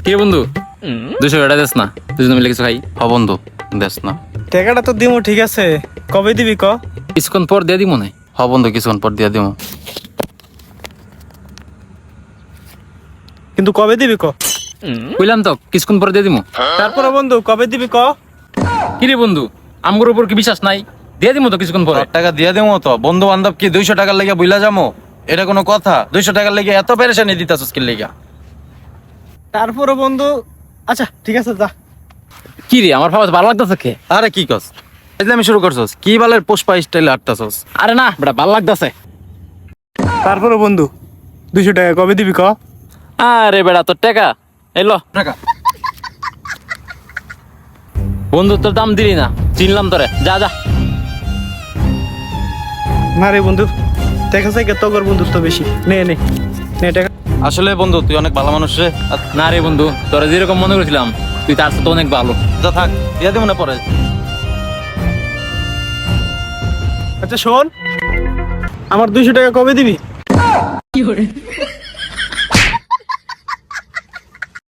কি রে বন্ধু 200 টাকা দেস না, দুজন মিলে কিছু খাই। হ বন্ধু, দেস না। টাকাটা তো দিমু, ঠিক আছে, কবে দিবি ক? কিছুক্ষণ পর দিয়ে দিব মনে হয়। হ বন্ধু, কিছুক্ষণ পর দিয়া দিমু। কিন্তু কবে দিবি ক? কইলাম তো কিছুক্ষণ পর দিয়ে দিব। তারপরে বন্ধু কবে দিবি ক? কি রে বন্ধু, আমগোর উপর কি বিশ্বাস নাই? দিয়ে দিব তো কিছুক্ষণ পরে। তোর টাকা দিয়া দিমু তো। বন্ধু বান্ধব কি 200 টাকার লেগে বুইলা যামু? এটা কোনো কথা? 200 টাকার লেগে এত পেরেশানি দিতাছস কি লেগা? তারপরে বন্ধু, আচ্ছা ঠিক আছে যা। কি রে, আমার ভাবা ভালো লাগতেছে কে? আরে কি কস? আমি শুরু করছস কি বালের পুষ্পা স্টাইলে আটতাছস? আরে না বেটা, ভালো লাগতেছে। তারপরে বন্ধু 200 টাকা কবে দিবি ক? আরে বেটা, তোর টাকা এলো। টাকা বন্ধু তোর দাম দিলি না, চিনলাম তোরে। যা যা। না রে বন্ধু, টাকা চাইকে তোর বন্ধুত্ব বেশি। নে নে নে টাকা। আসলে বন্ধু তুই অনেক ভালো মানুষ রে। না রে বন্ধু, তোরা যেরকম মনে করেছিলাম তুই তার সাথে অনেক ভালো। যা থাক, দিয়া দিমু না পরে। আচ্ছা শোন, আমার 200 টাকা কবে দিবি?